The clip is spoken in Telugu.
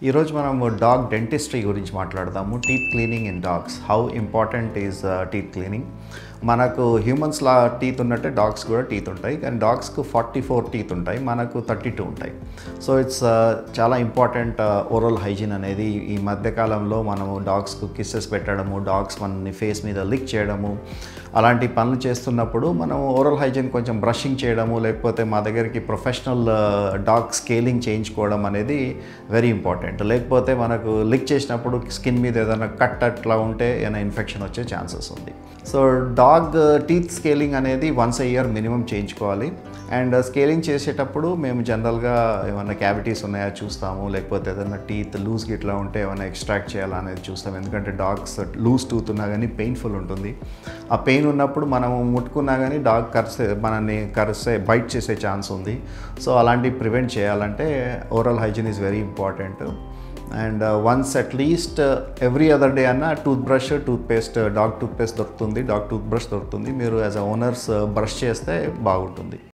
ఈరోజు మనము డాగ్ డెంటిస్ట్రీ గురించి మాట్లాడదాము. Teeth cleaning in dogs, how important is teeth cleaning. మనకు హ్యూమన్స్లా టీత్ ఉన్నట్టే డాగ్స్ కూడా టీత్ ఉంటాయి, కానీ డాగ్స్కు 44 టీత్ ఉంటాయి, మనకు 32 ఉంటాయి. సో ఇట్స్ చాలా ఇంపార్టెంట్ ఓరల్ హైజీన్ అనేది. ఈ మధ్యకాలంలో మనము డాగ్స్కు కిస్సెస్ పెట్టడము, డాగ్స్ మనని ఫేస్ మీద లిక్ చేయడము, అలాంటి పనులు చేస్తున్నప్పుడు మనం ఓరల్ హైజీన్ కొంచెం బ్రషింగ్ చేయడము, లేకపోతే మా దగ్గరికి ప్రొఫెషనల్ డాగ్ స్కేలింగ్ చేయించుకోవడం అనేది వెరీ ఇంపార్టెంట్. లేకపోతే మనకు లిక్ చేసినప్పుడు స్కిన్ మీద ఏదైనా కట్ అట్లా ఉంటే ఏదైనా ఇన్ఫెక్షన్ వచ్చే ఛాన్సెస్ ఉంది. సో డాగ్ టీత్ స్కేలింగ్ అనేది వన్స్ ఎ ఇయర్ మినిమం చేయించుకోవాలి. అండ్ స్కేలింగ్ చేసేటప్పుడు మేము జనరల్గా ఏమైనా క్యావిటీస్ ఉన్నాయా చూస్తాము, లేకపోతే ఏదైనా టీత్ లూజ్ గిట్లా ఉంటే ఏమైనా ఎక్స్ట్రాక్ట్ చేయాలా అనేది చూస్తాం. ఎందుకంటే డాగ్స్ లూజ్ టూత్ ఉన్నా కానీ పెయిన్ఫుల్ ఉంటుంది. ఆ పెయిన్ ఉన్నప్పుడు మనము ముట్టుకున్నా కానీ డాగ్ మనల్ని బైట్ చేసే ఛాన్స్ ఉంది. సో అలాంటివి ప్రివెంట్ చేయాలంటే oral hygiene is very important. And once at least every other day అన్న టూత్బ్రష్, టూత్పేస్ట్, డాగ్ టూత్పేస్ట్ దొరుకుతుంది, డాగ్ టూత్బ్రష్ దొరుకుతుంది. మీరు యాజ్ అ ఓనర్స్ బ్రష్ చేస్తే బాగుంటుంది.